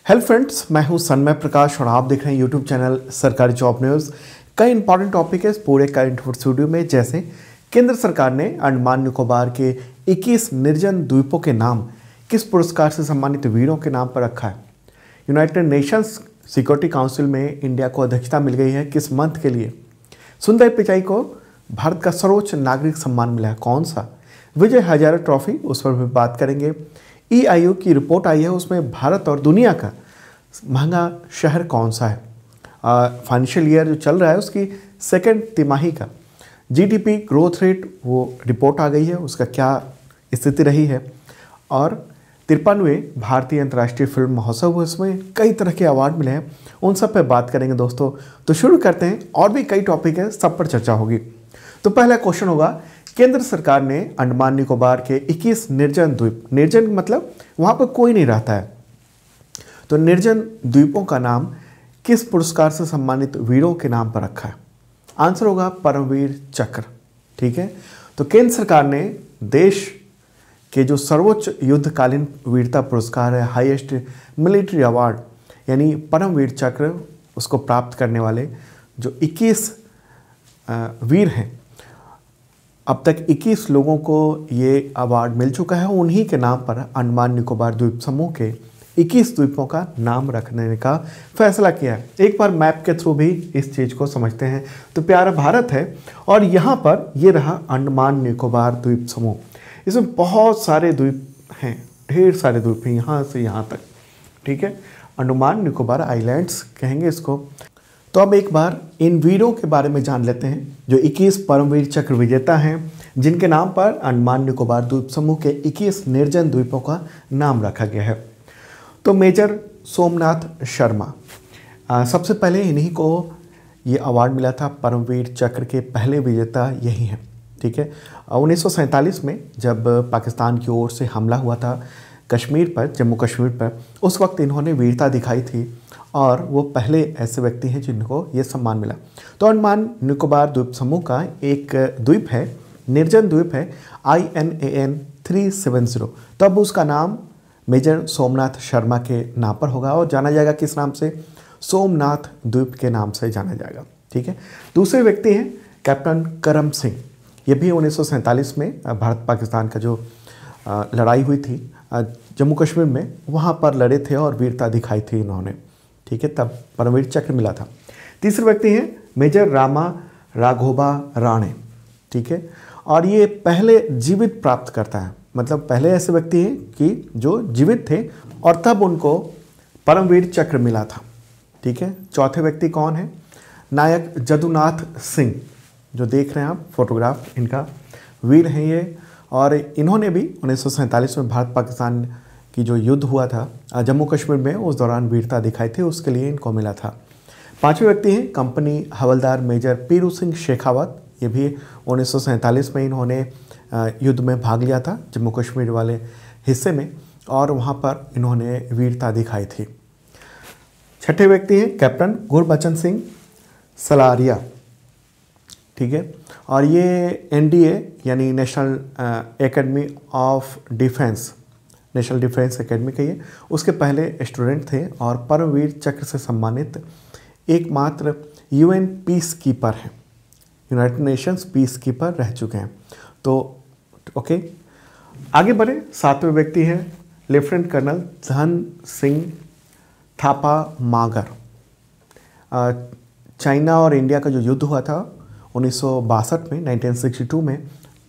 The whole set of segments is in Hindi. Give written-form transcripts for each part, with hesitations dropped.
हेलो फ्रेंड्स, मैं हूं सन्मय प्रकाश और आप देख रहे हैं यूट्यूब चैनल सरकारी जॉब न्यूज़। कई इंपॉर्टेंट टॉपिक है इस पूरे करंट अफेयर्स वीडियो में, जैसे केंद्र सरकार ने अंडमान निकोबार के 21 निर्जन द्वीपों के नाम किस पुरस्कार से सम्मानित वीरों के नाम पर रखा है। यूनाइटेड नेशंस सिक्योरिटी काउंसिल में इंडिया को अध्यक्षता मिल गई है किस मंथ के लिए। सुंदर पिचाई को भारत का सर्वोच्च नागरिक सम्मान मिला है, कौन सा। विजय हजारे ट्रॉफी, उस पर भी बात करेंगे। EIO की रिपोर्ट आई है, उसमें भारत और दुनिया का महंगा शहर कौन सा है। फाइनेंशियल ईयर जो चल रहा है उसकी सेकेंड तिमाही का GDP ग्रोथ रेट वो रिपोर्ट आ गई है, उसका क्या स्थिति रही है। और 53वें भारतीय अंतर्राष्ट्रीय फिल्म महोत्सव, उसमें कई तरह के अवार्ड मिले हैं, उन सब पे बात करेंगे दोस्तों। तो शुरू करते हैं, और भी कई टॉपिक है, सब पर चर्चा होगी। तो पहला क्वेश्चन होगा, केंद्र सरकार ने अंडमान निकोबार के 21 निर्जन द्वीप, निर्जन मतलब वहाँ पर कोई नहीं रहता है, तो निर्जन द्वीपों का नाम किस पुरस्कार से सम्मानित वीरों के नाम पर रखा है। आंसर होगा परमवीर चक्र। ठीक है, तो केंद्र सरकार ने देश के जो सर्वोच्च युद्धकालीन वीरता पुरस्कार है, हाईएस्ट मिलिट्री अवार्ड यानी परमवीर चक्र, उसको प्राप्त करने वाले जो 21 वीर हैं, अब तक 21 लोगों को ये अवार्ड मिल चुका है। उन्हीं के नाम पर अंडमान निकोबार द्वीप समूह के 21 द्वीपों का नाम रखने का फैसला किया है। एक बार मैप के थ्रू भी इस चीज़ को समझते हैं। तो प्यारा भारत है और यहाँ पर ये रहा अंडमान निकोबार द्वीप समूह। इसमें बहुत सारे द्वीप हैं, ढेर सारे द्वीप हैं यहाँ से यहाँ तक। ठीक है, अंडमान निकोबार आइलैंड्स कहेंगे इसको। तो अब एक बार इन वीरों के बारे में जान लेते हैं जो 21 परमवीर चक्र विजेता हैं, जिनके नाम पर अंडमान निकोबार द्वीप समूह के 21 निर्जन द्वीपों का नाम रखा गया है। तो मेजर सोमनाथ शर्मा, सबसे पहले इन्हीं को ये अवार्ड मिला था। परमवीर चक्र के पहले विजेता यही हैं। ठीक है, 1947 में जब पाकिस्तान की ओर से हमला हुआ था कश्मीर पर, जम्मू कश्मीर पर, उस वक्त इन्होंने वीरता दिखाई थी और वो पहले ऐसे व्यक्ति हैं जिनको ये सम्मान मिला। तो अंडमान निकोबार द्वीप समूह का एक द्वीप है, निर्जन द्वीप है, INAN 370। तो अब उसका नाम मेजर सोमनाथ शर्मा के नाम पर होगा और जाना जाएगा किस नाम से, सोमनाथ द्वीप के नाम से जाना जाएगा। ठीक है, दूसरे व्यक्ति हैं कैप्टन करम सिंह। ये भी 1947 में भारत पाकिस्तान का जो लड़ाई हुई थी जम्मू कश्मीर में, वहाँ पर लड़े थे और वीरता दिखाई थी इन्होंने। ठीक है, तब परमवीर चक्र मिला था। तीसरे व्यक्ति हैं मेजर रामा राघोबा राणे। ठीक है, और ये पहले जीवित प्राप्त करता है, मतलब पहले ऐसे व्यक्ति हैं कि जो जीवित थे और तब उनको परमवीर चक्र मिला था। ठीक है, चौथे व्यक्ति कौन है, नायक जदुनाथ सिंह, जो देख रहे हैं आप फोटोग्राफ, इनका वीर हैं ये, और इन्होंने भी 1947 में भारत पाकिस्तान की जो युद्ध हुआ था जम्मू कश्मीर में, उस दौरान वीरता दिखाई थी, उसके लिए इनको मिला था। पांचवें व्यक्ति हैं कंपनी हवलदार मेजर पीरू सिंह शेखावत। ये भी 1947 में इन्होंने युद्ध में भाग लिया था जम्मू कश्मीर वाले हिस्से में, और वहाँ पर इन्होंने वीरता दिखाई थी। छठे व्यक्ति हैं कैप्टन गुरबचन सिंह सलारिया। ठीक है, और ये NDA यानी national academy of defence, national defence academy का ये उसके पहले स्टूडेंट थे और परमवीर चक्र से सम्मानित एकमात्र UN पीस कीपर हैं, यूनाइटेड नेशंस पीस कीपर रह चुके हैं। तो ओके, आगे बढ़े। सातवें व्यक्ति हैं लेफ्टिनेंट कर्नल धन सिंह थापा मागर। चाइना और इंडिया का जो युद्ध हुआ था 1962 में, 1962 में,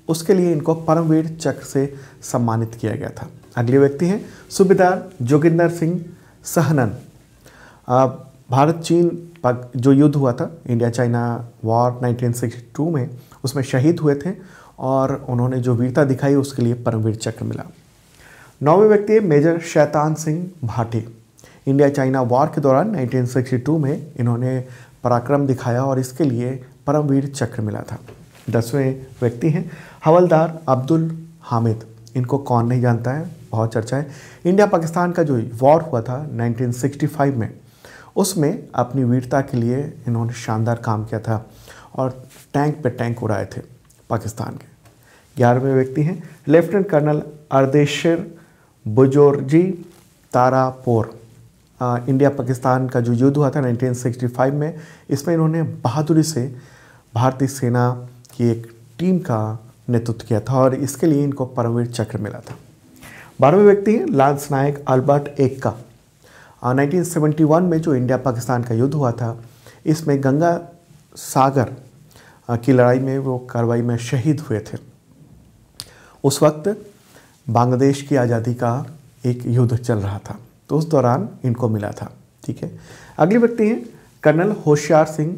उसके लिए इनको परमवीर चक्र से सम्मानित किया गया था। अगले व्यक्ति हैं सूबेदार जोगिंदर सिंह सहनन। भारत चीन जो युद्ध हुआ था, इंडिया चाइना वॉर 1962 में, उसमें शहीद हुए थे और उन्होंने जो वीरता दिखाई उसके लिए परमवीर चक्र मिला। नौवें व्यक्ति है major Shaitan Singh Bhati. India China war के दौरान 1962 में इन्होंने पराक्रम दिखाया और इसके लिए परमवीर चक्र मिला था। 10वें व्यक्ति हैं हवलदार अब्दुल हामिद। इनको कौन नहीं जानता है, बहुत चर्चा है। इंडिया पाकिस्तान का जो वॉर हुआ था 1965 में, उसमें अपनी वीरता के लिए इन्होंने शानदार काम किया था और टैंक पे टैंक उड़ाए थे पाकिस्तान के। 11वें व्यक्ति हैं lieutenant colonel Ardeshir Burzorji Tarapore. India Pakistan का जो युद्ध हुआ था 1965 में, इसमें इन्होंने बहादुरी से भारतीय सेना की एक टीम का नेतृत्व किया था और इसके लिए इनको परमवीर चक्र मिला था। 12वें व्यक्ति हैं लांस नायक अल्बर्ट एक्का। 1971 में जो इंडिया पाकिस्तान का युद्ध हुआ था, इसमें गंगा सागर की लड़ाई में वो कार्रवाई में शहीद हुए थे। उस वक्त बांग्लादेश की आज़ादी का एक युद्ध चल रहा था, तो उस दौरान इनको मिला था। ठीक है, अगले व्यक्ति हैं कर्नल होशियार सिंह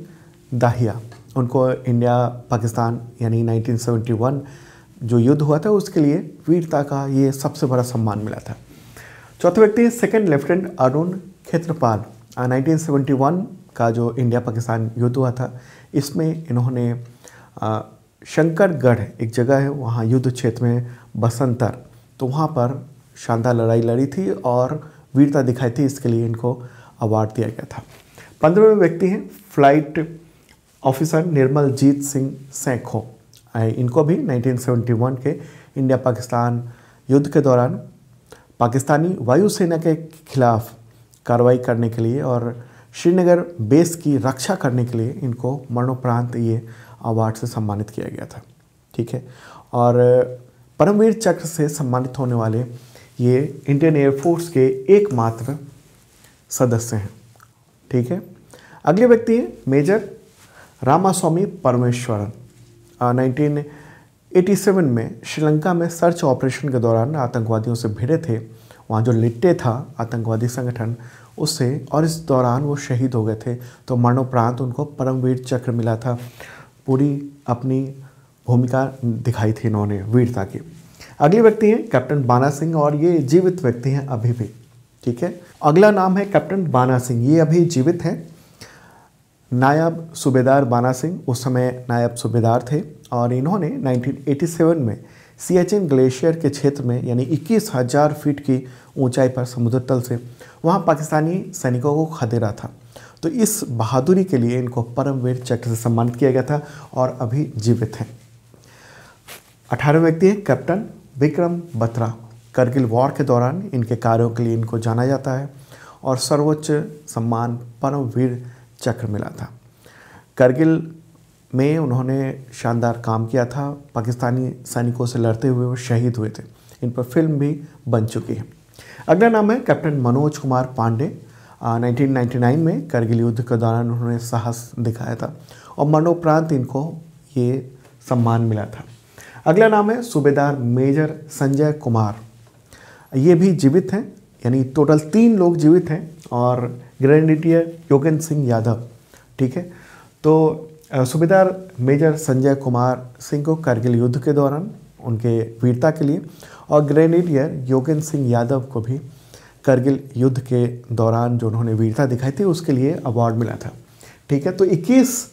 दाहिया। उनको इंडिया पाकिस्तान यानी 1971 जो युद्ध हुआ था उसके लिए वीरता का ये सबसे बड़ा सम्मान मिला था। चौथे व्यक्ति हैं सेकंड लेफ्टिनेंट अरुण खेत्रपाल। 1971 का जो इंडिया पाकिस्तान युद्ध हुआ था, इसमें इन्होंने शंकरगढ़ एक जगह है, वहाँ युद्ध क्षेत्र में बसंतर, तो वहाँ पर शानदार लड़ाई लड़ी थी और वीरता दिखाई थी, इसके लिए इनको अवार्ड दिया गया था। 15वें व्यक्ति हैं फ्लाइट ऑफिसर निर्मलजीत सिंह सैखों। इनको भी 1971 के इंडिया पाकिस्तान युद्ध के दौरान पाकिस्तानी वायुसेना के खिलाफ कार्रवाई करने के लिए और श्रीनगर बेस की रक्षा करने के लिए इनको मरणोपरांत ये अवार्ड से सम्मानित किया गया था। ठीक है, और परमवीर चक्र से सम्मानित होने वाले ये इंडियन एयरफोर्स के एकमात्र सदस्य हैं। ठीक है, अगले व्यक्ति हैं मेजर रामास्वामी परमेश्वरन। 1987 में श्रीलंका में सर्च ऑपरेशन के दौरान आतंकवादियों से भिड़े थे, वहाँ जो लिट्टे था आतंकवादी संगठन उससे, और इस दौरान वो शहीद हो गए थे, तो मरणोपरांत उनको परमवीर चक्र मिला था। पूरी अपनी भूमिका दिखाई थी इन्होंने वीरता की। अगले व्यक्ति हैं कैप्टन बाना सिंह और ये जीवित व्यक्ति हैं अभी भी। ठीक है, अगला नाम है कैप्टन बाना सिंह, ये अभी जीवित हैं। नायब सूबेदार बाना सिंह उस समय नायब सूबेदार थे और इन्होंने 1987 में सियाचिन ग्लेशियर के क्षेत्र में यानी 21,000 फीट की ऊंचाई पर समुद्र तल से वहां पाकिस्तानी सैनिकों को खदेड़ा था। तो इस बहादुरी के लिए इनको परमवीर चक्र से सम्मानित किया गया था और अभी जीवित हैं। 18वें व्यक्ति हैं कैप्टन विक्रम बत्रा। करगिल वॉर के दौरान इनके कार्यों के लिए इनको जाना जाता है और सर्वोच्च सम्मान परमवीर चक्र मिला था। करगिल में उन्होंने शानदार काम किया था, पाकिस्तानी सैनिकों से लड़ते हुए वो शहीद हुए थे। इन पर फिल्म भी बन चुकी है। अगला नाम है कैप्टन मनोज कुमार पांडे। 1999 में करगिल युद्ध के दौरान उन्होंने साहस दिखाया था और मरणोपरांत इनको ये सम्मान मिला था। अगला नाम है सूबेदार मेजर संजय कुमार। ये भी जीवित हैं, यानी टोटल 3 लोग जीवित हैं और ग्रेनेडियर योगेंद्र सिंह यादव। ठीक है, तो सूबेदार मेजर संजय कुमार सिंह को करगिल युद्ध के दौरान उनके वीरता के लिए और ग्रेनेडियर योगेंद्र सिंह यादव को भी करगिल युद्ध के दौरान जो उन्होंने वीरता दिखाई थी उसके लिए अवार्ड मिला था। ठीक है, तो 21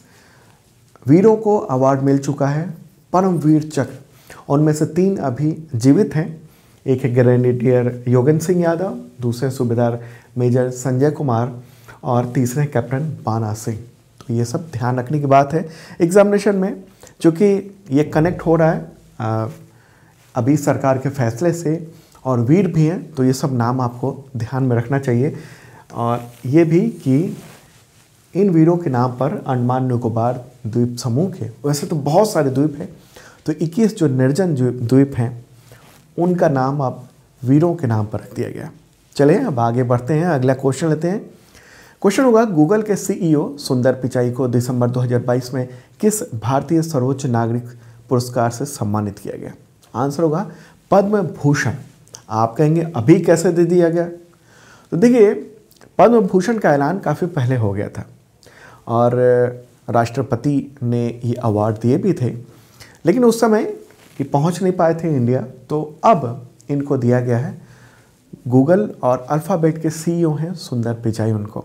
वीरों को अवार्ड मिल चुका है परमवीर चक्र। उनमें से 3 अभी जीवित हैं। एक है ग्रेनेडियर योगेंद्र सिंह यादव, दूसरे सूबेदार मेजर संजय कुमार और तीसरे कैप्टन बाना सिंह। तो ये सब ध्यान रखने की बात है एग्जामिनेशन में, चूँकि ये कनेक्ट हो रहा है अभी सरकार के फैसले से और वीर भी हैं, तो ये सब नाम आपको ध्यान में रखना चाहिए। और ये भी कि इन वीरों के नाम पर अंडमान निकोबार द्वीप समूह के, वैसे तो बहुत सारे द्वीप हैं, तो 21 जो निर्जन द्वीप हैं उनका नाम अब वीरों के नाम पर रख दिया गया। चलें अब आगे बढ़ते हैं, अगला क्वेश्चन लेते हैं। क्वेश्चन होगा गूगल के सीईओ सुंदर पिचाई को दिसंबर 2022 में किस भारतीय सर्वोच्च नागरिक पुरस्कार से सम्मानित किया गया? आंसर होगा पद्म भूषण। आप कहेंगे अभी कैसे दे दिया गया? तो देखिए, पद्म भूषण का ऐलान काफ़ी पहले हो गया था और राष्ट्रपति ने ये अवार्ड दिए भी थे, लेकिन उस समय ये पहुंच नहीं पाए थे इंडिया, तो अब इनको दिया गया है। गूगल और अल्फ़ाबेट के सीईओ हैं सुंदर पिचाई, उनको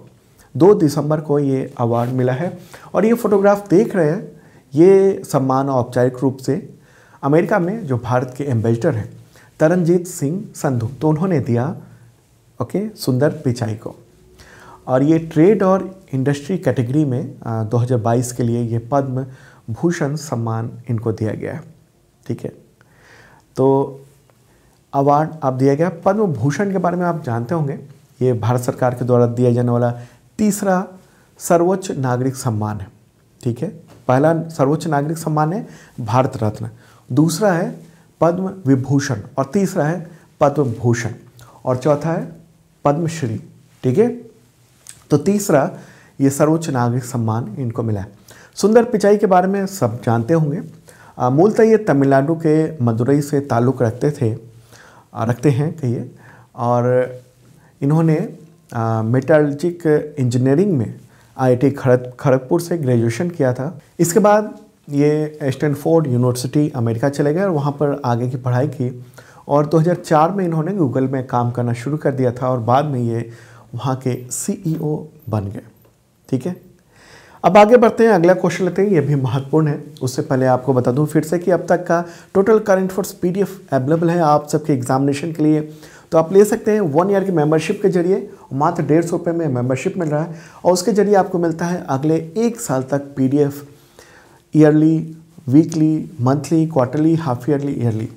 2 दिसंबर को ये अवार्ड मिला है। और ये फोटोग्राफ देख रहे हैं, ये सम्मान औपचारिक रूप से अमेरिका में जो भारत के एम्बेसडर हैं तरनजीत सिंह संधू, तो उन्होंने दिया सुंदर पिचाई को। और ये ट्रेड और इंडस्ट्री कैटेगरी में 2022 के लिए ये पद्म भूषण सम्मान इनको दिया गया है। ठीक है, तो अवार्ड आप दिया गया। पद्म भूषण के बारे में आप जानते होंगे, ये भारत सरकार के द्वारा दिया जाने वाला तीसरा सर्वोच्च नागरिक सम्मान है। ठीक है, पहला सर्वोच्च नागरिक सम्मान है भारत रत्न, दूसरा है पद्म विभूषण और तीसरा है पद्म भूषण और चौथा है पद्मश्री। ठीक है, तो तीसरा ये सर्वोच्च नागरिक सम्मान इनको मिला है। सुंदर पिचाई के बारे में सब जानते होंगे। मूलतः ये तमिलनाडु के मदुरई से ताल्लुक़ रखते हैं कहिए, और इन्होंने मेटलर्जिक इंजीनियरिंग में आईआईटी खड़गपुर से ग्रेजुएशन किया था। इसके बाद ये स्टैनफोर्ड यूनिवर्सिटी अमेरिका चले गए और वहाँ पर आगे की पढ़ाई की और 2004 में इन्होंने गूगल में काम करना शुरू कर दिया था और बाद में ये वहाँ के सीईओ बन गए। ठीक है, अब आगे बढ़ते हैं, अगला क्वेश्चन लेते हैं, ये भी महत्वपूर्ण है। उससे पहले आपको बता दूं फिर से कि अब तक का total current affairs PDF available है आप सबके एग्जामिनेशन के लिए, तो आप ले सकते हैं 1 ईयर की मेंबरशिप के जरिए। मात्र 150 रुपये में मेंबरशिप मिल रहा है और उसके जरिए आपको मिलता है अगले 1 साल तक PDF, yearly, weekly, monthly, quarterly, half yearly.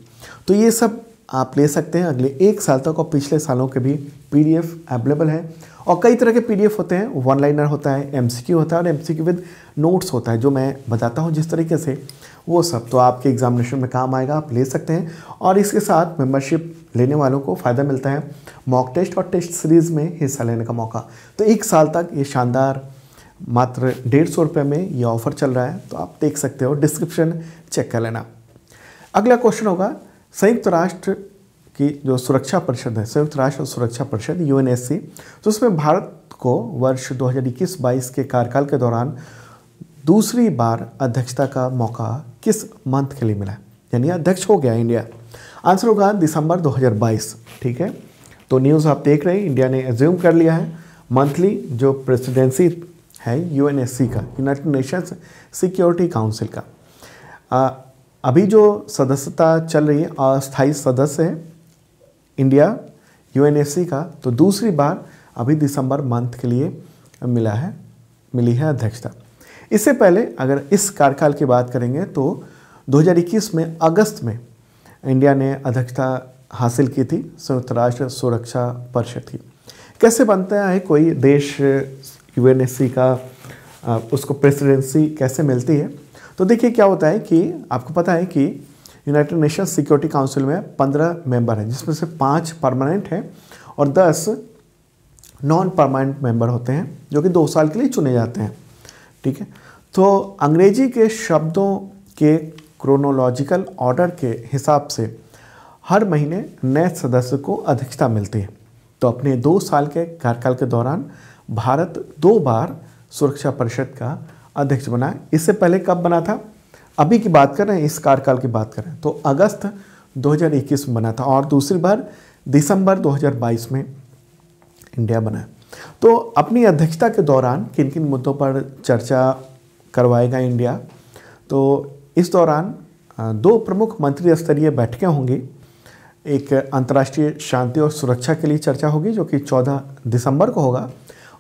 तो ये सब आप ले सकते हैं अगले 1 साल तक और पिछले सालों के भी पीडीएफ अवेलेबल है। और कई तरह के पीडीएफ होते हैं, वन लाइनर होता है, एमसीक्यू होता है और एमसीक्यू विद नोट्स होता है, जो मैं बताता हूँ जिस तरीके से, वो सब तो आपके एग्जामिनेशन में काम आएगा, आप ले सकते हैं। और इसके साथ मेंबरशिप लेने वालों को फ़ायदा मिलता है मॉक टेस्ट और टेस्ट सीरीज़ में हिस्सा लेने का मौका। तो 1 साल तक ये शानदार मात्र 150 रुपये में ये ऑफ़र चल रहा है, तो आप देख सकते हो, डिस्क्रिप्शन चेक कर लेना। अगला क्वेश्चन होगा, संयुक्त राष्ट्र की जो सुरक्षा परिषद है, संयुक्त राष्ट्र सुरक्षा परिषद यूएनएससी, तो उसमें भारत को वर्ष 2021-22 के कार्यकाल के दौरान दूसरी बार अध्यक्षता का मौका किस मंथ के लिए मिला है, यानी अध्यक्ष हो गया इंडिया। आंसर होगा दिसंबर 2022। ठीक है, तो न्यूज़ आप देख रहे हैं, इंडिया ने एज्यूम कर लिया है मंथली जो प्रेसिडेंसी है यूएनएससी का, यूनाइटेड नेशंस सिक्योरिटी काउंसिल का। अभी जो सदस्यता चल रही है, अस्थायी सदस्य है इंडिया यूएनएससी का, तो दूसरी बार अभी दिसंबर मंथ के लिए मिली है अध्यक्षता। इससे पहले अगर इस कार्यकाल की बात करेंगे तो 2021 में अगस्त में इंडिया ने अध्यक्षता हासिल की थी संयुक्त राष्ट्र सुरक्षा परिषद की। कैसे बनता है कोई देश यूएनएससी का, उसको प्रेसिडेंसी कैसे मिलती है, तो देखिए क्या होता है कि आपको पता है कि यूनाइटेड नेशंस सिक्योरिटी काउंसिल में 15 मेंबर हैं, जिसमें से 5 परमानेंट हैं और 10 नॉन परमानेंट मेंबर होते हैं जो कि 2 साल के लिए चुने जाते हैं। ठीक है, तो अंग्रेजी के शब्दों के क्रोनोलॉजिकल ऑर्डर के हिसाब से हर महीने नए सदस्य को अध्यक्षता मिलती है। तो अपने 2 साल के कार्यकाल के दौरान भारत 2 बार सुरक्षा परिषद का अध्यक्ष बना है। इससे पहले कब बना था, अभी की बात कर रहे हैं, इस कार्यकाल की बात करें तो अगस्त 2021 में बना था और दूसरी बार दिसंबर 2022 में इंडिया बना है। तो अपनी अध्यक्षता के दौरान किन किन मुद्दों पर चर्चा करवाएगा इंडिया, तो इस दौरान 2 प्रमुख मंत्री स्तरीय बैठकें होंगी। एक अंतर्राष्ट्रीय शांति और सुरक्षा के लिए चर्चा होगी जो कि 14 दिसंबर को होगा,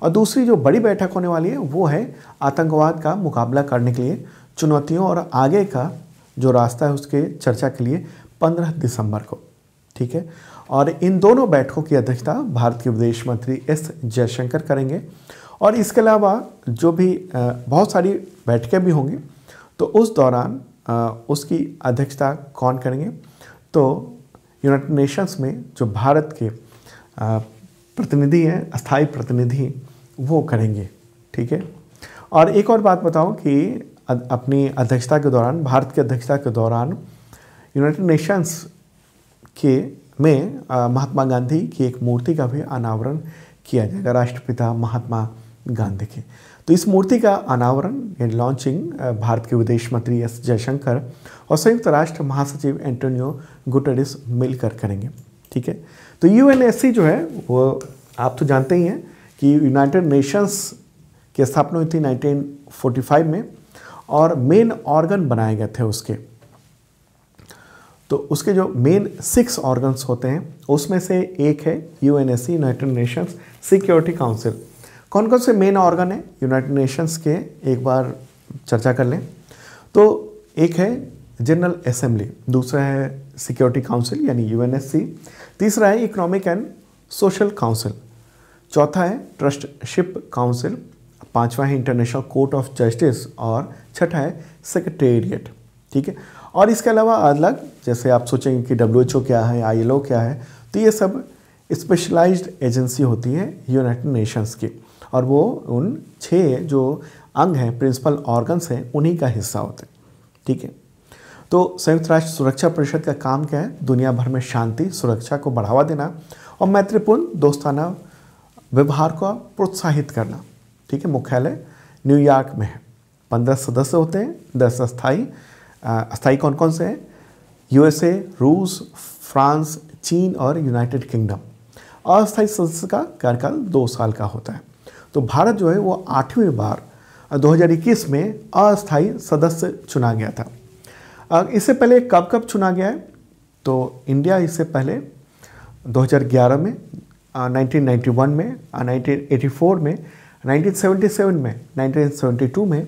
और दूसरी जो बड़ी बैठक होने वाली है वो है आतंकवाद का मुकाबला करने के लिए चुनौतियों और आगे का जो रास्ता है उसके चर्चा के लिए 15 दिसंबर को। ठीक है, और इन दोनों बैठकों की अध्यक्षता भारत के विदेश मंत्री एस जयशंकर करेंगे। और इसके अलावा जो भी बहुत सारी बैठकें भी होंगी, तो उस दौरान उसकी अध्यक्षता कौन करेंगे, तो यूनाइटेड नेशंस में जो भारत के प्रतिनिधि हैं, अस्थायी प्रतिनिधि, वो करेंगे। ठीक है, और एक और बात बताऊं कि अपनी अध्यक्षता के दौरान, भारत की अध्यक्षता के दौरान यूनाइटेड नेशंस में महात्मा गांधी की एक मूर्ति का भी अनावरण किया जाएगा, राष्ट्रपिता महात्मा गांधी की। तो इस मूर्ति का अनावरण या लॉन्चिंग भारत के विदेश मंत्री एस जयशंकर और संयुक्त राष्ट्र महासचिव एंटोनियो गुटेरेस मिलकर करेंगे। ठीक है, तो यूएनएससी जो है वो आप तो जानते ही हैं कि यूनाइटेड नेशंस की स्थापना हुई थी 1945 में और मेन ऑर्गन बनाए गए थे उसके। तो उसके जो मेन 6 ऑर्गन्स होते हैं उसमें से एक है UNSC, United Nations security council. कौन कौन से मेन ऑर्गन है यूनाइटेड नेशंस के, एक बार चर्चा कर लें। तो एक है जनरल असेंबली, दूसरा है सिक्योरिटी काउंसिल यानी यूएनएससी, तीसरा है इकोनॉमिक एंड सोशल काउंसिल, चौथा है ट्रस्टशिप काउंसिल, पांचवा है इंटरनेशनल कोर्ट ऑफ जस्टिस और छठा है सेक्रेटेरिएट। ठीक है, और इसके अलावा अलग जैसे आप सोचेंगे कि WHO क्या है, ILO क्या है, तो ये सब स्पेशलाइज्ड एजेंसी होती है यूनाइटेड नेशंस की, और वो उन 6 जो अंग हैं, प्रिंसिपल ऑर्गन्स हैं, उन्हीं का हिस्सा होते हैं। ठीक है, तो संयुक्त राष्ट्र सुरक्षा परिषद का काम क्या है? दुनिया भर में शांति सुरक्षा को बढ़ावा देना और मैत्रीपूर्ण दोस्ताना व्यवहार को प्रोत्साहित करना। ठीक है, मुख्यालय न्यूयॉर्क में है। 15 सदस्य होते हैं, 10 अस्थायी कौन कौन से हैं? USA, रूस, फ्रांस, चीन और यूनाइटेड किंगडम। अस्थायी सदस्य का कार्यकाल 2 साल का होता है। तो भारत जो है वो 8वीं बार 2021 में अस्थायी सदस्य चुना गया था। इससे पहले कब कब चुना गया है? तो इंडिया इससे पहले 2011 में, 1991 में, 1984 में, 1977 में, 1972 में,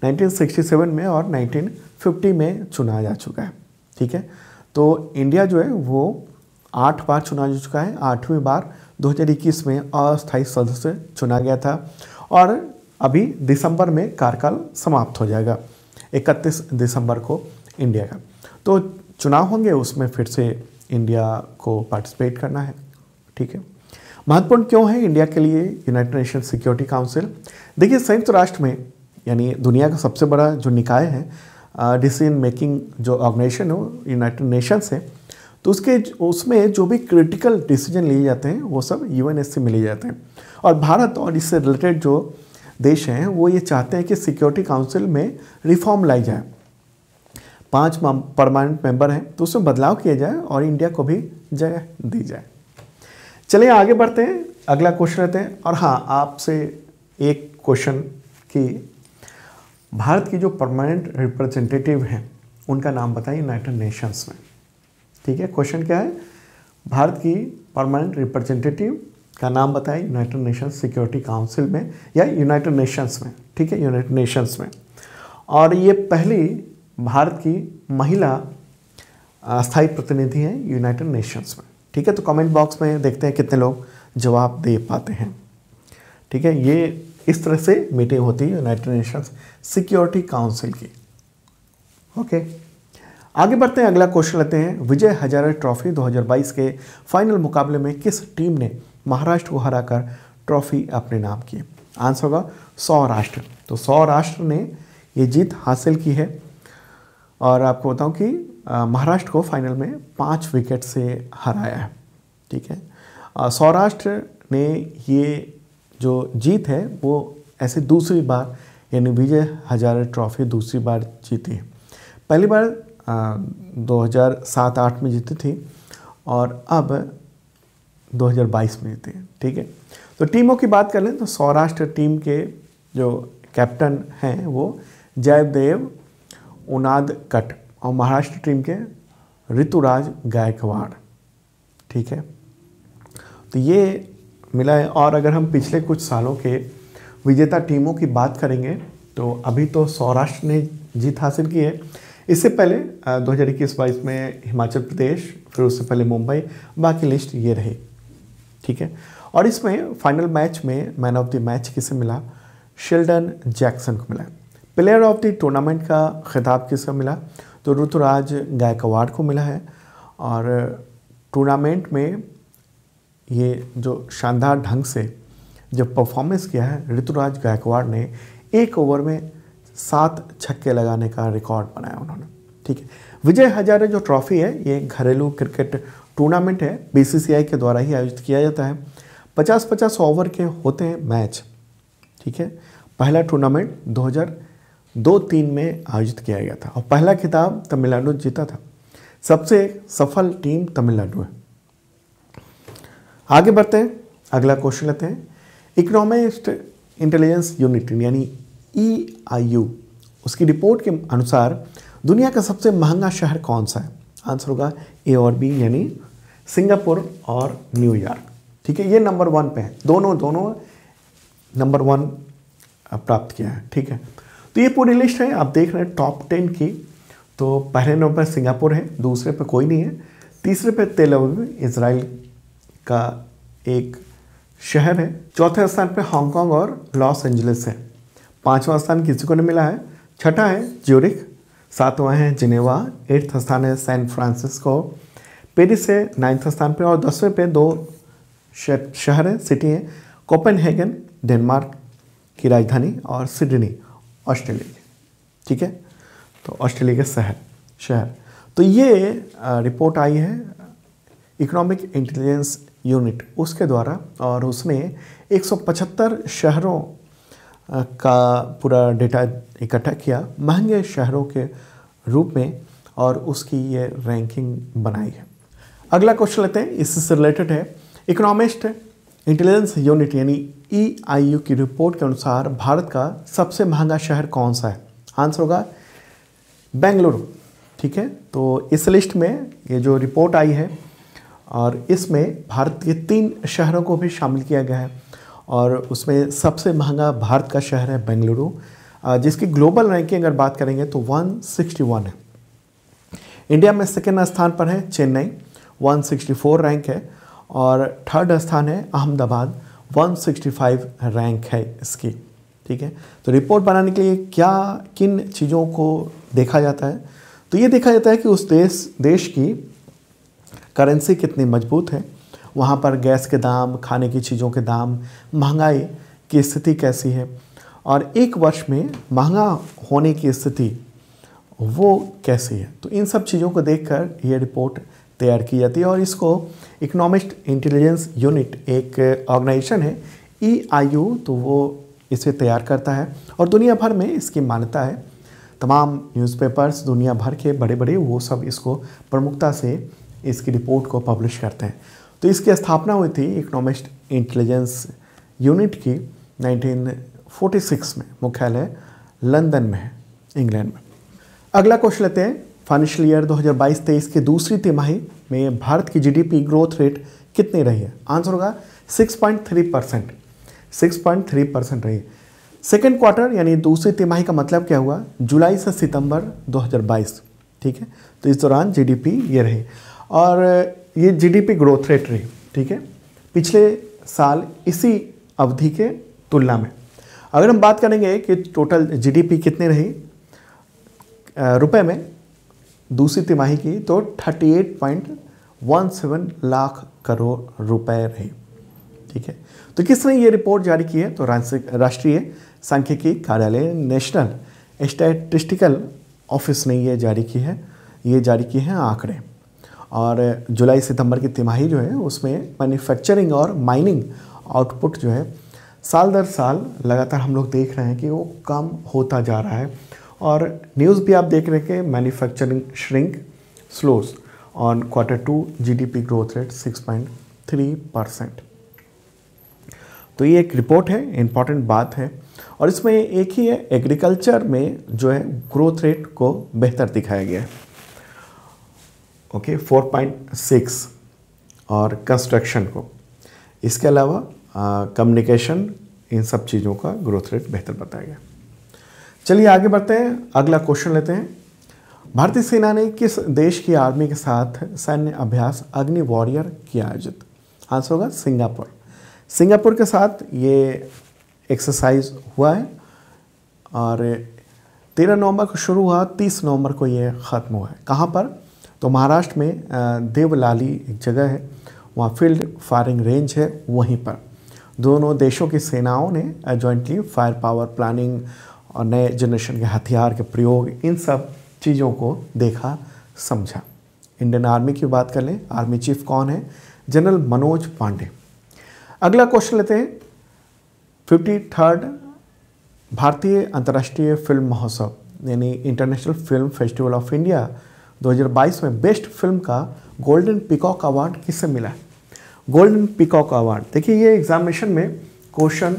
1967 में और 1950 में चुना जा चुका है। ठीक है, तो इंडिया जो है वो 8 बार चुना जा चुका है। 8वीं बार 2021 में अस्थायी सदस्य चुना गया था और अभी दिसंबर में कार्यकाल समाप्त हो जाएगा, 31 दिसंबर को इंडिया का। तो चुनाव होंगे, उसमें फिर से इंडिया को पार्टिसिपेट करना है। ठीक है, महत्वपूर्ण क्यों है इंडिया के लिए यूनाइटेड नेशन सिक्योरिटी काउंसिल? देखिए, संयुक्त राष्ट्र में यानी दुनिया का सबसे बड़ा जो निकाय है, डिसीजन मेकिंग जो ऑर्गेनाइजेशन हो, यूनाइटेड नेशंस है, तो उसमें जो भी क्रिटिकल डिसीजन लिए जाते हैं वो सब UNSC में लिए जाते हैं। और भारत और इससे रिलेटेड जो देश हैं वो ये चाहते हैं कि सिक्योरिटी काउंसिल में रिफॉर्म लाई जाए। 5 परमानेंट मेंबर हैं, तो उसमें बदलाव किया जाए और इंडिया को भी जगह दी जाए। चलिए आगे बढ़ते हैं, अगला क्वेश्चन लेते हैं। और हाँ, आपसे एक क्वेश्चन कि भारत की जो परमानेंट रिप्रेजेंटेटिव हैं उनका नाम बताइए यूनाइटेड नेशंस में। ठीक है, क्वेश्चन क्या है? भारत की परमानेंट रिप्रेजेंटेटिव का नाम बताइए यूनाइटेड नेशंस सिक्योरिटी काउंसिल में या यूनाइटेड नेशंस में। ठीक है, यूनाइटेड नेशंस में। और ये पहली भारत की महिला स्थायी प्रतिनिधि हैं यूनाइटेड नेशंस में। ठीक है, तो कमेंट बॉक्स में देखते हैं कितने लोग जवाब दे पाते हैं। ठीक है, ये इस तरह से मीटिंग होती है यूनाइटेड नेशंस सिक्योरिटी काउंसिल की। ओके, आगे बढ़ते हैं, अगला क्वेश्चन लेते हैं। विजय हजारे ट्रॉफी 2022 के फाइनल मुकाबले में किस टीम ने महाराष्ट्र को हराकर ट्रॉफी अपने नाम की? आंसर होगा सौराष्ट्र। तो सौराष्ट्र ने ये जीत हासिल की है और आपको बताऊं कि महाराष्ट्र को फाइनल में 5 विकेट से हराया है। ठीक है, सौराष्ट्र ने ये जो जीत है वो ऐसे दूसरी बार यानी विजय हजारे ट्रॉफी दूसरी बार जीती है। पहली बार 2007-8 में जीती थी और अब 2022 में जीती है। ठीक है, तो टीमों की बात कर लें तो सौराष्ट्र टीम के जो कैप्टन हैं वो जयदेव उनादकट और महाराष्ट्र टीम के ऋतुराज गायकवाड़। ठीक है, तो ये मिला है। और अगर हम पिछले कुछ सालों के विजेता टीमों की बात करेंगे तो अभी तो सौराष्ट्र ने जीत हासिल की है। इससे पहले 2021-22 में हिमाचल प्रदेश, फिर उससे पहले मुंबई, बाकी लिस्ट ये रही। ठीक है, और इसमें फाइनल मैच में मैन ऑफ द मैच किसे मिला? शेल्डन जैक्सन को मिला। प्लेयर ऑफ द टूर्नामेंट का खिताब किसे मिला? तो ऋतुराज गायकवाड़ को मिला है। और टूर्नामेंट में ये जो शानदार ढंग से जब परफॉर्मेंस किया है ऋतुराज गायकवाड़ ने, 1 ओवर में 7 छक्के लगाने का रिकॉर्ड बनाया उन्होंने। ठीक है, विजय हजारे जो ट्रॉफी है ये घरेलू क्रिकेट टूर्नामेंट है, BCCI के द्वारा ही आयोजित किया जाता है। 50-50 ओवर के होते हैं मैच। ठीक है, पहला टूर्नामेंट 2002-3 में आयोजित किया गया था और पहला खिताब तमिलनाडु जीता था। सबसे सफल टीम तमिलनाडु है। आगे बढ़ते हैं, अगला क्वेश्चन लेते हैं। इकोनॉमिक इंटेलिजेंस यूनिट यानी EIU, उसकी रिपोर्ट के अनुसार दुनिया का सबसे महंगा शहर कौन सा है? आंसर होगा A और B यानी सिंगापुर और न्यूयॉर्क। ठीक है, ये नंबर 1 पे है, दोनों नंबर 1 प्राप्त किया है। ठीक है, तो ये पूरी लिस्ट है, आप देख रहे हैं टॉप 10 की। तो पहले नंबर पर सिंगापुर है, दूसरे पे कोई नहीं है, तीसरे पे तेल अवीव इजराइल का एक शहर है। चौथे स्थान पे हांगकांग और लॉस एंजलिस है। पांचवा स्थान किसी को नहीं मिला है। छठा है ज्यूरिख, सातवां है जिनेवा, 8th स्थान है सैन फ्रांसिस्को, पेरिस है 9th स्थान पे, और 10वें पे 2 शहर है, सिटी है, कोपेनहेगन डेनमार्क की राजधानी और सिडनी ऑस्ट्रेलिया की। ठीक है, तो ऑस्ट्रेलिया के शहर। तो ये रिपोर्ट आई है इकोनॉमिक इंटेलिजेंस यूनिट उसके द्वारा, और उसने 175 शहरों का पूरा डेटा इकट्ठा किया महंगे शहरों के रूप में, और उसकी ये रैंकिंग बनाई है। अगला क्वेश्चन लेते हैं, इससे रिलेटेड है। इकोनॉमिस्ट इंटेलिजेंस यूनिट यानी EIU की रिपोर्ट के अनुसार भारत का सबसे महंगा शहर कौन सा है? आंसर होगा बेंगलुरु। ठीक है, तो इस लिस्ट में ये जो रिपोर्ट आई है, और इसमें भारत के 3 शहरों को भी शामिल किया गया है, और उसमें सबसे महंगा भारत का शहर है बेंगलुरु, जिसकी ग्लोबल रैंकिंग अगर बात करेंगे तो 161 है। इंडिया में सेकेंड स्थान पर है चेन्नई, 164 रैंक है, और थर्ड स्थान है अहमदाबाद, 165 रैंक है इसकी। ठीक है, तो रिपोर्ट बनाने के लिए किन चीज़ों को देखा जाता है? तो ये देखा जाता है कि उस देश की करेंसी कितनी मजबूत है, वहाँ पर गैस के दाम, खाने की चीज़ों के दाम, महंगाई की स्थिति कैसी है, और एक वर्ष में महंगा होने की स्थिति वो कैसी है। तो इन सब चीज़ों को देखकर ये रिपोर्ट तैयार की जाती है, और इसको इकोनॉमिस्ट इंटेलिजेंस यूनिट एक ऑर्गेनाइजेशन है EIU, तो वो इसे तैयार करता है, और दुनिया भर में इसकी मान्यता है। तमाम न्यूज़पेपर्स दुनिया भर के बड़े बड़े वो सब इसको प्रमुखता से इसकी रिपोर्ट को पब्लिश करते हैं। तो इसकी स्थापना हुई थी इकोनॉमिस्ट इंटेलिजेंस यूनिट की 1946 में, मुख्यालय लंदन में है, इंग्लैंड में। अगला क्वेश्चन लेते हैं, फाइनेंशियल ईयर 2022-23 की दूसरी तिमाही में भारत की GDP ग्रोथ रेट कितनी रही है? आंसर होगा 6.3%। 6.3% रही है। सेकेंड क्वार्टर यानी दूसरी तिमाही का मतलब क्या हुआ? जुलाई से सितंबर 2022। ठीक है, तो इस दौरान GDP ये रही, और ये GDP ग्रोथ रेट रही। ठीक है, पिछले साल इसी अवधि के तुलना में अगर हम बात करेंगे कि टोटल GDP कितनी रही रुपए में दूसरी तिमाही की, तो 38.17 लाख करोड़ रुपए रही। ठीक है, तो किसने ये रिपोर्ट जारी की है? तो राष्ट्रीय सांख्यिकी कार्यालय, नेशनल स्टैटिस्टिकल ऑफिस ने ये जारी की है। ये जारी किए हैं आंकड़े, और जुलाई सितंबर की तिमाही जो है उसमें मैन्युफैक्चरिंग और माइनिंग आउटपुट जो है साल दर साल लगातार हम लोग देख रहे हैं कि वो कम होता जा रहा है, और न्यूज़ भी आप देख रहे हैं कि manufacturing shrink slows on Q2 GDP growth rate 6.3%। तो ये एक रिपोर्ट है, इम्पॉर्टेंट बात है, और इसमें एक ही है, एग्रीकल्चर में जो है ग्रोथ रेट को बेहतर दिखाया गया है। ओके, 4.6, और कंस्ट्रक्शन को, इसके अलावा कम्युनिकेशन, इन सब चीज़ों का ग्रोथ रेट बेहतर बताया गया। चलिए आगे बढ़ते हैं, अगला क्वेश्चन लेते हैं। भारतीय सेना ने किस देश की आर्मी के साथ सैन्य अभ्यास अग्नि वॉरियर किया आयोजित? आंसर होगा सिंगापुर। सिंगापुर के साथ ये एक्सरसाइज हुआ है, और 13 नवंबर को शुरू हुआ, 30 नवंबर को ये ख़त्म हुआ है। कहाँ पर? तो महाराष्ट्र में देवलाली एक जगह है, वहाँ फील्ड फायरिंग रेंज है, वहीं पर दोनों देशों की सेनाओं ने जॉइंटली फायर पावर प्लानिंग और नए जनरेशन के हथियार के प्रयोग, इन सब चीज़ों को देखा समझा। इंडियन आर्मी की बात कर लें, आर्मी चीफ कौन है? जनरल मनोज पांडे। अगला क्वेश्चन लेते हैं, 53rd भारतीय अंतर्राष्ट्रीय फिल्म महोत्सव यानी international film festival of India 2022 में बेस्ट फिल्म का गोल्डन पीकॉक अवार्ड किसे मिला है? गोल्डन पीकॉक अवार्ड, देखिए ये एग्जामिनेशन में क्वेश्चन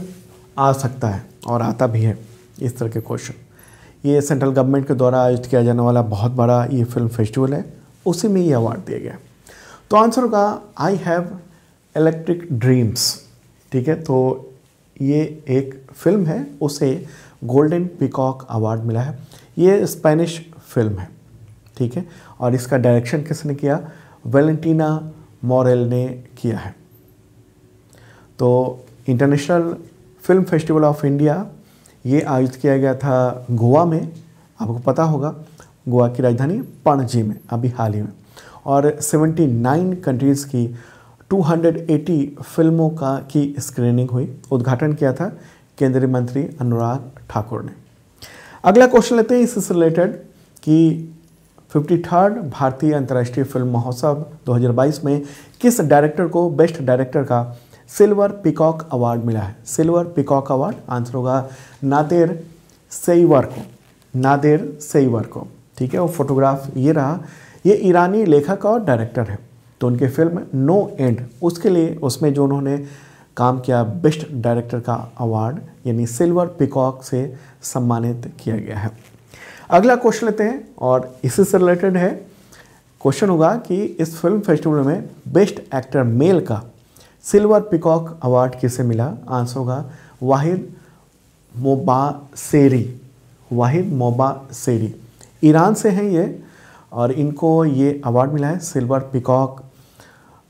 आ सकता है, और आता भी है इस तरह के क्वेश्चन। ये सेंट्रल गवर्नमेंट के द्वारा आयोजित किया जाने वाला बहुत बड़ा ये फिल्म फेस्टिवल है, उसी में ये अवार्ड दिया गया। तो आंसर होगा आई हैव इलेक्ट्रिक ड्रीम्स। ठीक है, तो ये एक फिल्म है, उसे गोल्डन पीकॉक अवार्ड मिला है। ये स्पेनिश फिल्म है। ठीक है, और इसका डायरेक्शन किसने किया? वैलेंटीना मॉरेल ने किया है। तो international film festival of India ये आयोजित किया गया था गोवा में, आपको पता होगा गोवा की राजधानी पणजी में अभी हाल ही में, और 79 कंट्रीज़ की 280 फिल्मों की स्क्रीनिंग हुई। उद्घाटन किया था केंद्रीय मंत्री अनुराग ठाकुर ने। अगला क्वेश्चन लेते हैं इससे रिलेटेड कि 53rd भारतीय अंतर्राष्ट्रीय फिल्म महोत्सव 2022 में किस डायरेक्टर को बेस्ट डायरेक्टर का सिल्वर पीकॉक अवार्ड मिला है। सिल्वर पीकॉक अवार्ड आंसर होगा नादेर सेईवर को, नादेर सेईवर को। ठीक है, वो फोटोग्राफ ये रहा, ये ईरानी लेखक और डायरेक्टर है। तो उनके फिल्म नो एंड, उसके लिए उसमें जो उन्होंने काम किया बेस्ट डायरेक्टर का अवार्ड यानी सिल्वर पीकॉक से सम्मानित किया गया है। अगला क्वेश्चन लेते हैं और इसी से रिलेटेड है। क्वेश्चन होगा कि इस फिल्म फेस्टिवल में बेस्ट एक्टर मेल का सिल्वर पीकॉक अवार्ड किसे मिला। आंसर होगा वाहिद मोबासेरी, वाहिद मोबासेरी। ईरान से हैं ये और इनको ये अवार्ड मिला है silver peacock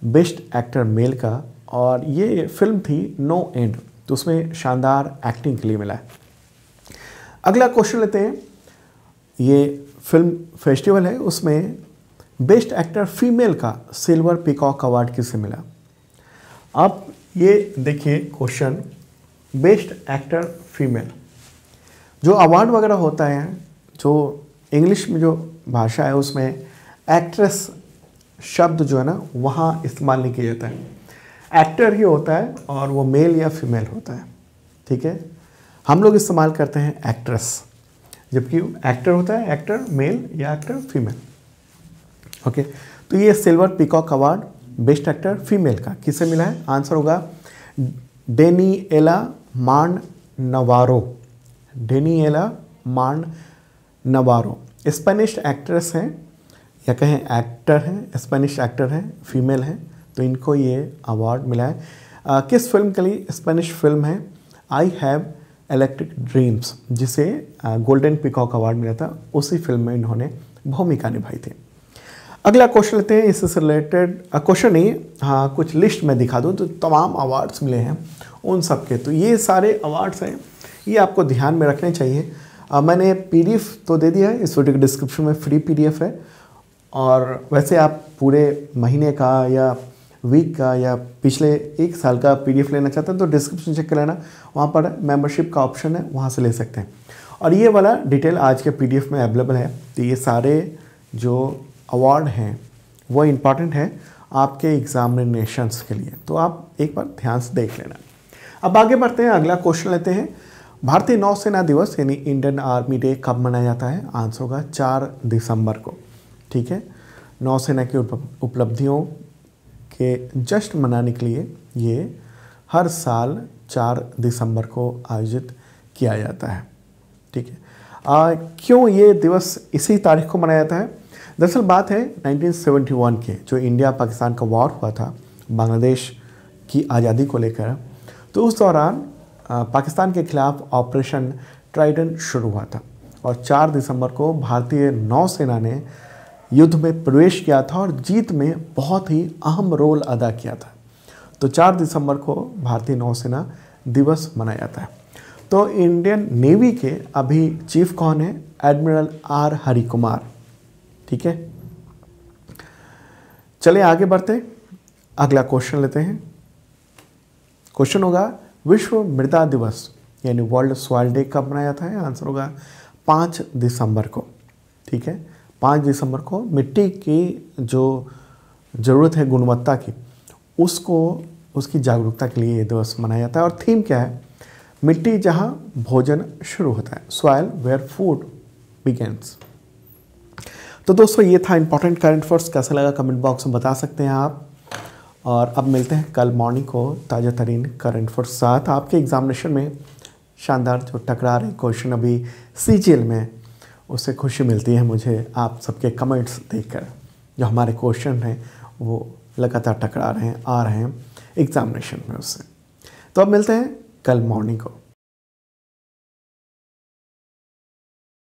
best actor male का, और ये फिल्म थी नो एंड, तो उसमें शानदार एक्टिंग के लिए मिला है। अगला क्वेश्चन लेते हैं। ये फिल्म फेस्टिवल है, उसमें बेस्ट एक्टर फीमेल का सिल्वर पीकॉक अवार्ड किसे मिला। आप ये देखिए क्वेश्चन, बेस्ट एक्टर फीमेल, जो अवार्ड वगैरह होता है, जो इंग्लिश में जो भाषा है उसमें एक्ट्रेस शब्द जो है ना वहाँ इस्तेमाल नहीं किया जाता है, एक्टर ही होता है और वो मेल या फीमेल होता है। ठीक है, हम लोग इस्तेमाल करते हैं एक्ट्रेस, जबकि एक्टर होता है एक्टर मेल या एक्टर फीमेल। ओके, तो ये silver peacock award best actor female का किसे मिला है। आंसर होगा डेनिएला मान नवारो, डेनिएला मान नवारो। स्पेनिश एक्ट्रेस हैं या कहें एक्टर हैं, स्पेनिश एक्टर हैं, फीमेल हैं, तो इनको ये अवार्ड मिला है। किस फिल्म के लिए। स्पेनिश फिल्म है आई हैव इलेक्ट्रिक ड्रीम्स, जिसे गोल्डन पीकॉक अवार्ड मिला था, उसी फिल्म में इन्होंने भूमिका निभाई थी। अगला क्वेश्चन लेते हैं, इससे रिलेटेड क्वेश्चन नहीं, हाँ कुछ लिस्ट में दिखा दूँ तो तमाम अवार्ड्स मिले हैं उन सब के। तो ये सारे अवार्ड्स हैं, ये आपको ध्यान में रखने चाहिए। मैंने PDF तो दे दिया है, इस वीडियो के डिस्क्रिप्शन में फ्री PDF है, और वैसे आप पूरे महीने का या वीक का या पिछले 1 साल का PDF लेना चाहते हैं तो डिस्क्रिप्शन चेक कर लेना, वहाँ पर मेंबरशिप का ऑप्शन है, वहाँ से ले सकते हैं। और ये वाला डिटेल आज के PDF में अवेलेबल है। तो ये सारे जो अवार्ड हैं वो इम्पॉर्टेंट है आपके एग्जामिनेशंस के लिए, तो आप एक बार ध्यान से देख लेना। अब आगे बढ़ते हैं, अगला क्वेश्चन लेते हैं। भारतीय नौसेना दिवस यानी इंडियन आर्मी डे कब मनाया जाता है। आंसर होगा 4 दिसंबर को। ठीक है, नौसेना की उपलब्धियों के जश्न मनाने के लिए ये हर साल 4 दिसंबर को आयोजित किया जाता है। ठीक है, क्यों ये दिवस इसी तारीख को मनाया जाता है। दरअसल बात है 1971 के, जो इंडिया पाकिस्तान का वॉर हुआ था बांग्लादेश की आज़ादी को लेकर, तो उस दौरान पाकिस्तान के खिलाफ ऑपरेशन ट्राइडेंट शुरू हुआ था और 4 दिसंबर को भारतीय नौसेना ने युद्ध में प्रवेश किया था और जीत में बहुत ही अहम रोल अदा किया था। तो 4 दिसंबर को भारतीय नौसेना दिवस मनाया जाता है। तो इंडियन नेवी के अभी चीफ कौन है। Admiral R Harikumar. ठीक है, चलिए आगे बढ़ते, अगला क्वेश्चन लेते हैं। क्वेश्चन होगा विश्व मृदा दिवस यानी वर्ल्ड सॉइल डे कब मनाया जाता है। आंसर होगा 5 दिसंबर को। ठीक है, 5 दिसंबर को मिट्टी की जो ज़रूरत है गुणवत्ता की, उसकी जागरूकता के लिए ये दिवस मनाया जाता है। और थीम क्या है। मिट्टी जहाँ भोजन शुरू होता है, सॉइल वेयर फूड बिगिंस। तो दोस्तों ये था इंपॉर्टेंट करंट अफेयर्स। कैसा लगा कमेंट बॉक्स में बता सकते हैं आप। और अब मिलते हैं कल मॉर्निंग को ताज़ा तरीन करंट अफेयर्स साथ। आपके एग्जामिनेशन में शानदार जो टकरा रहे क्वेश्चन अभी CGL में, उससे खुशी मिलती है मुझे आप सबके कमेंट्स देखकर। जो हमारे क्वेश्चन हैं वो लगातार टकरा रहे हैं, आ रहे हैं एग्जामिनेशन में उससे। तो अब मिलते हैं कल मॉर्निंग को।